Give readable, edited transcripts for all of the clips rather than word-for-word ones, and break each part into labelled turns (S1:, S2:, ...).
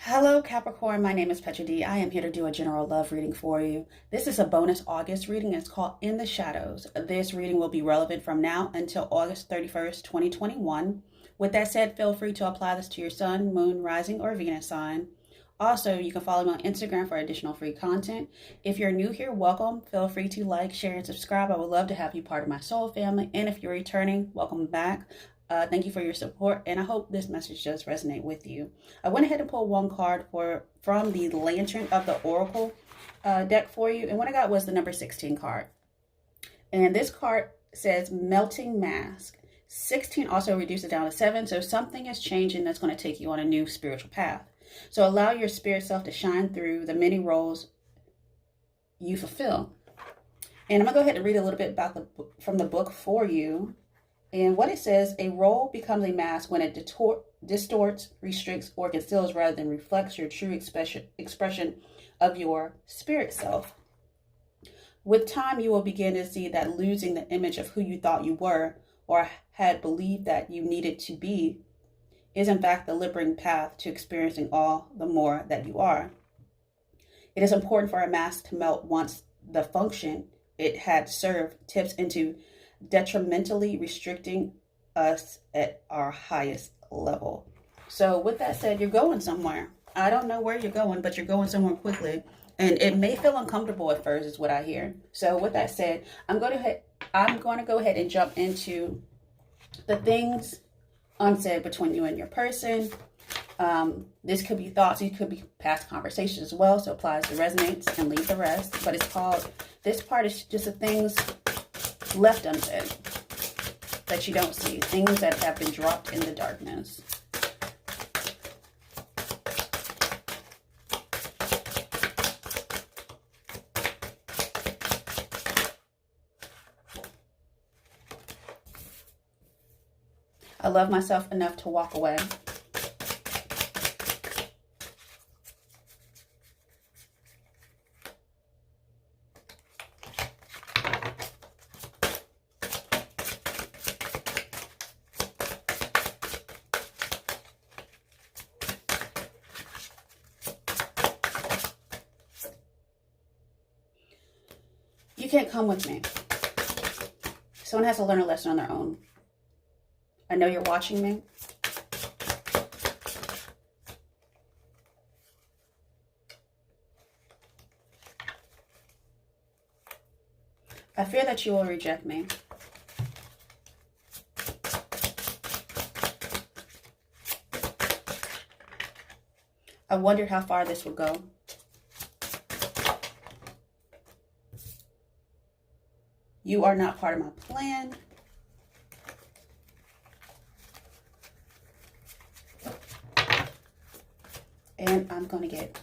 S1: Hello Capricorn, my name is Petra D. I am here to do a general love reading for you. This is a bonus August reading. It's called In the Shadows. This reading will be relevant from now until August 31st, 2021. With that said, feel free to apply this to your sun, moon, rising, or Venus sign. Also, you can follow me on Instagram for additional free content. If you're new here, welcome. Feel free to like, share, and subscribe. I would love to have you part of my soul family. And if you're returning, welcome back. Thank you for your support, and I hope this message does resonate with you. I went ahead and pulled one card from the Lantern of the Oracle deck for you, and what I got was the number 16 card. And this card says Melting Mask. 16 also reduces down to 7, so something is changing that's going to take you on a new spiritual path. So allow your spirit self to shine through the many roles you fulfill. And I'm going to go ahead and read a little bit about from the book for you. And what it says, a role becomes a mask when it distorts, restricts, or conceals rather than reflects your true expression of your spirit self. With time, you will begin to see that losing the image of who you thought you were or had believed that you needed to be is in fact the liberating path to experiencing all the more that you are. It is important for a mask to melt once the function it had served tips into detrimentally restricting us at our highest level. So with that said, you're going somewhere. I don't know where you're going, but you're going somewhere quickly. And it may feel uncomfortable at first is what I hear. So with that said, I'm going to go ahead and jump into the things unsaid between you and your person. This could be thoughts, it could be past conversations as well. So applies to resonates and leave the rest. But it's called, this part is just the things left unsaid that you don't see, things that have been dropped in the darkness. I love myself enough to walk away. You can't come with me. Someone has to learn a lesson on their own. I know you're watching me. I fear that you will reject me. I wondered how far this would go. You are not part of my plan. And I'm going to get,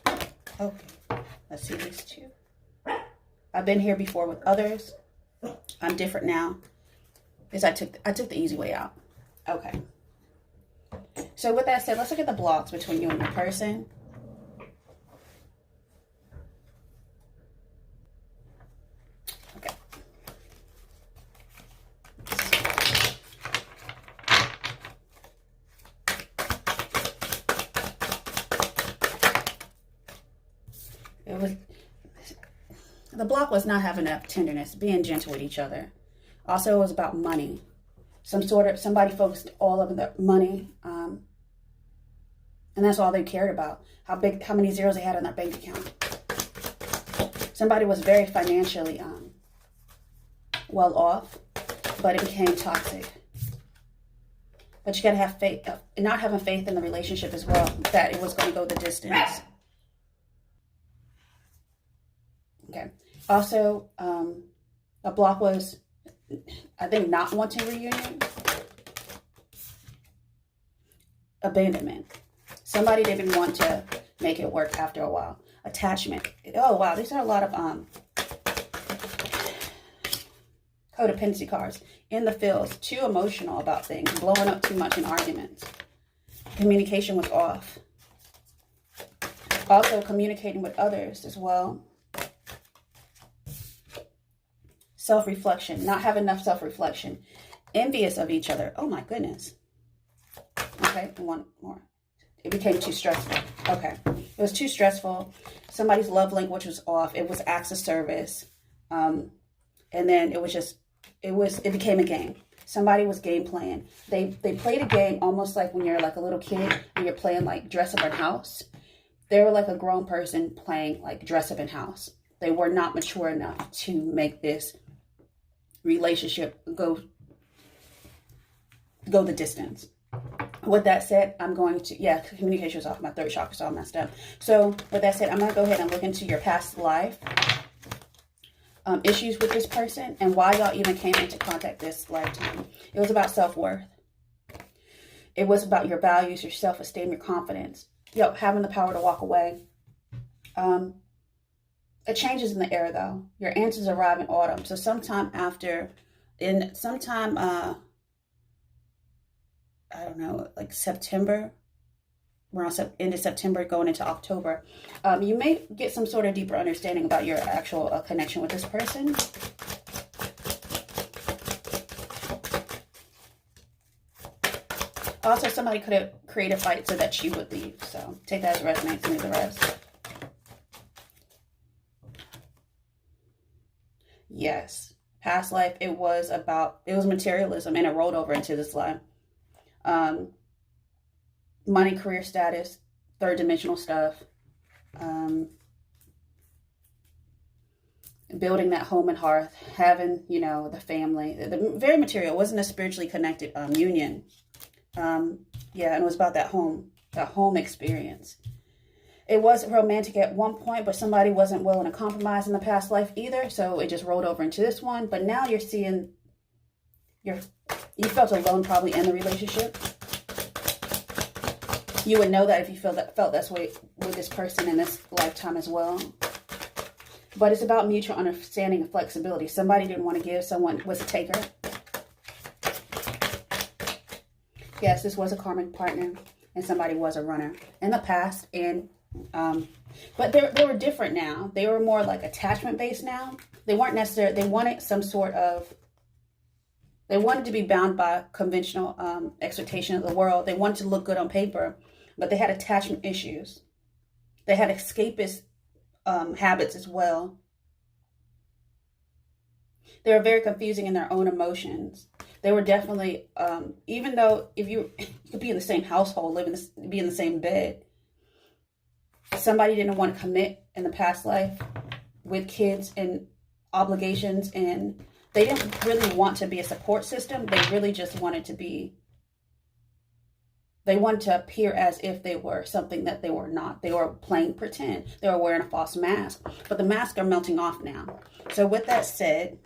S1: okay, let's see these two. I've been here before with others. I'm different now because I took the easy way out. Okay. So with that said, let's look at the blocks between you and your person. The block was not having enough tenderness, being gentle with each other. Also, it was about money. Somebody focused all of the money, and that's all they cared about. How many zeros they had in their bank account. Somebody was very financially well off, but it became toxic. But you gotta have faith, not having faith in the relationship as well, that it was going to go the distance. Okay. Also, a block was, I think, not wanting reunion. Abandonment. Somebody didn't want to make it work after a while. Attachment. Oh, wow. These are a lot of codependency cards. In the feels. Too emotional about things. Blowing up too much in arguments. Communication was off. Also, communicating with others as well. Self-reflection, not have enough self-reflection, envious of each other. Oh my goodness. Okay, one more. It became too stressful. Okay. It was too stressful. Somebody's love language was off. It was acts of service. And then it became a game. Somebody was game playing. They played a game almost like when you're like a little kid and you're playing like dress up in house. They were like a grown person playing like dress up in house. They were not mature enough to make this relationship go the distance. With that said, I'm going to, communication was off. My third chakra's all messed up. So with that said, I'm going to go ahead and look into your past life issues with this person and why y'all even came into contact this lifetime. It was about self-worth. It was about your values, your self-esteem, your confidence. Having the power to walk away. It changes in the air though. Your answers arrive in autumn. So sometime I don't know, like September, around end of September going into October, you may get some sort of deeper understanding about your actual connection with this person. Also, somebody could have created a fight so that you would leave. So take that as resonates and leave the rest. Yes. Past life, it was materialism, and it rolled over into this life. Money, career status, third dimensional stuff, building that home and hearth, having, the family, very material. It wasn't a spiritually connected union. And it was about that home experience. It wasn't romantic at one point, but somebody wasn't willing to compromise in the past life either. So it just rolled over into this one. But now you're seeing, you felt alone probably in the relationship. You would know that if you felt that way with this person in this lifetime as well. But it's about mutual understanding and flexibility. Somebody didn't want to give, someone was a taker. Yes, this was a karmic partner, and somebody was a runner in the past. And but they were different now. They were more like attachment based now. They weren't necessarily. They wanted some sort of. They wanted to be bound by conventional expectation of the world. They wanted to look good on paper, but they had attachment issues. They had escapist habits as well. They were very confusing in their own emotions. They were definitely, even though if you could be in the same household, be in the same bed, somebody didn't want to commit in the past life with kids and obligations, and they didn't really want to be a support system. They really just wanted to be, they wanted to appear as if they were something that they were not. They were playing pretend. They were wearing a false mask, but the masks are melting off now. So with that said,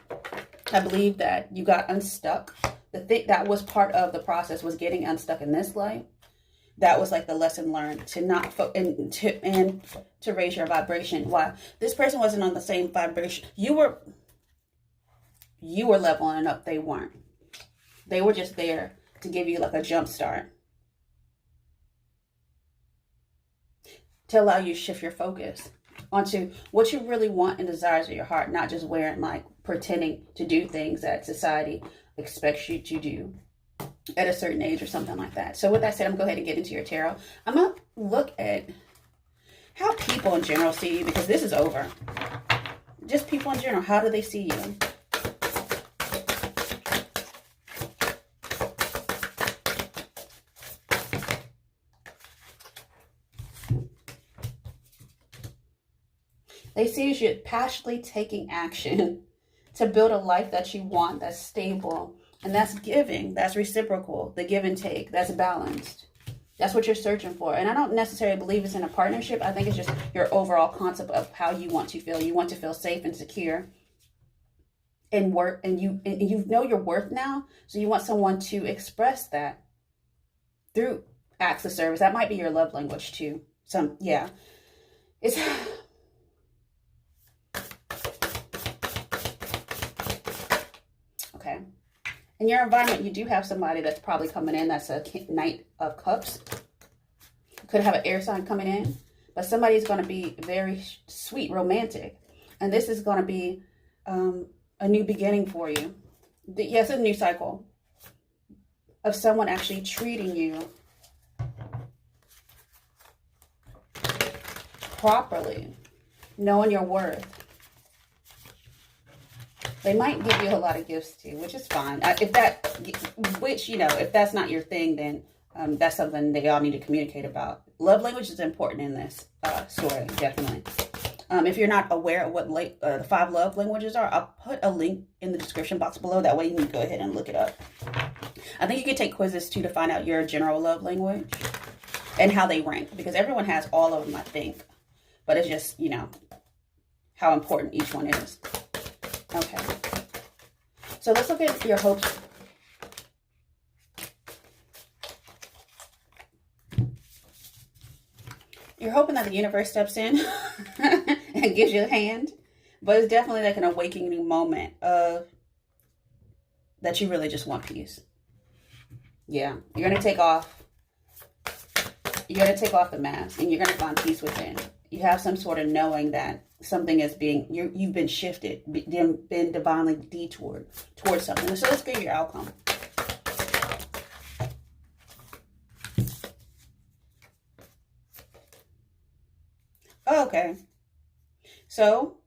S1: I believe that you got unstuck. The thing that was part of the process was getting unstuck in this life. That was like the lesson learned to not and to raise your vibration. Why? This person wasn't on the same vibration. You were leveling up. They weren't. They were just there to give you like a jump start, to allow you to shift your focus onto what you really want and desires of your heart, not just wearing like pretending to do things that society expects you to do at a certain age or something like that. So with that said, I'm going to go ahead and get into your tarot. I'm going to look at how people in general see you, because this is over. Just people in general, how do they see you? They see you passionately taking action to build a life that you want, that's stable, and that's giving, that's reciprocal, the give and take, that's balanced. That's what you're searching for. And I don't necessarily believe it's in a partnership. I think it's just your overall concept of how you want to feel. You want to feel safe and secure and work, and you know your worth now, so you want someone to express that through acts of service. That might be your love language too. It's okay. In your environment, you do have somebody that's probably coming in that's a Knight of Cups. Could have an air sign coming in, but somebody's going to be very sweet, romantic. And this is going to be a new beginning for you. Yes, a new cycle of someone actually treating you properly, knowing your worth. They might give you a lot of gifts too, which is fine. If that's not your thing, then that's something that y'all need to communicate about. Love language is important in this story, definitely. If you're not aware of what the 5 love languages are, I'll put a link in the description box below. That way you can go ahead and look it up. I think you can take quizzes too to find out your general love language and how they rank, because everyone has all of them, I think. But it's just, you know, how important each one is. Okay. So let's look at your hopes. You're hoping that the universe steps in and gives you a hand. But it's definitely like an awakening moment of that you really just want peace. Yeah. You're going to take off. You're going to take off the mask and you're going to find peace within. You have some sort of knowing that something is you've been shifted, been divinely detoured towards something. So let's get your outcome. Okay. So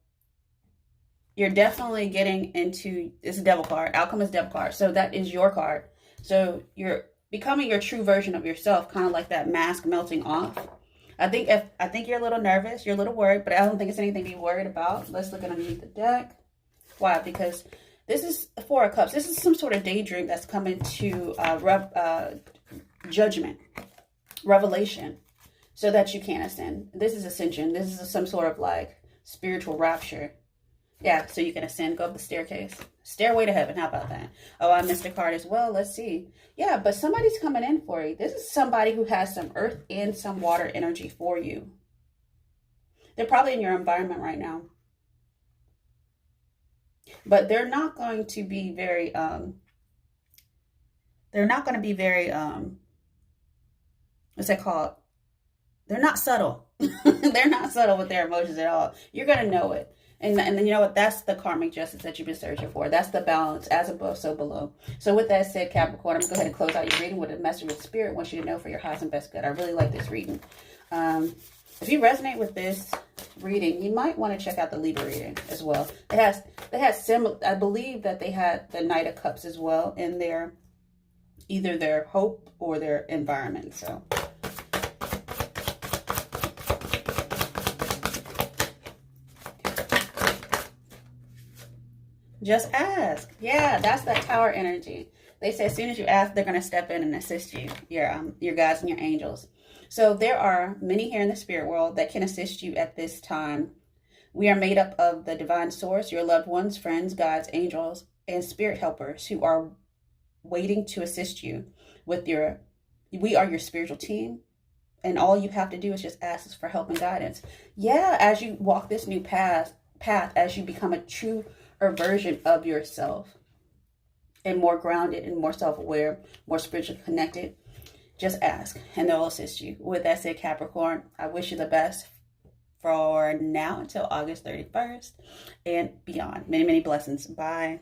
S1: you're definitely getting into, it's a devil card. Outcome is devil card. So that is your card. So you're becoming your true version of yourself, kind of like that mask melting off. I think you're a little nervous, you're a little worried, but I don't think it's anything to be worried about. Let's look underneath the deck. Why? Because this is 4 of Cups. This is some sort of daydream that's coming to judgment, revelation, so that you can ascend. This is ascension. This is some sort of like spiritual rapture. Yeah, so you can ascend, go up the staircase. Stairway to heaven. How about that? Oh, I missed a card as well. Let's see. Yeah, but somebody's coming in for you. This is somebody who has some earth and some water energy for you. They're probably in your environment right now. But they're not going to be very, what's that called? They're not subtle. They're not subtle with their emotions at all. You're going to know it. And then you know what? That's the karmic justice that you've been searching for. That's the balance, as above, so below. So with that said, Capricorn, I'm going to go ahead and close out your reading with a message that Spirit wants you to know for your highest and best good. I really like this reading. If you resonate with this reading, you might want to check out the Libra reading as well. They had similar, I believe that they had the Knight of Cups as well in their, either their hope or their environment. So just ask. Yeah, that's that Tower energy. They say as soon as you ask, they're going to step in and assist you, your guides and your angels. So there are many here in the spirit world that can assist you at this time. We are made up of the divine source, your loved ones, friends, guides, angels, and spirit helpers who are waiting to assist you with we are your spiritual team. And all you have to do is just ask us for help and guidance. Yeah, as you walk this new path, as you become a true version of yourself and more grounded and more self-aware, more spiritually connected, just ask and they'll assist you. With that said, Capricorn, I wish you the best for now until August 31st and beyond. Many, many blessings. Bye.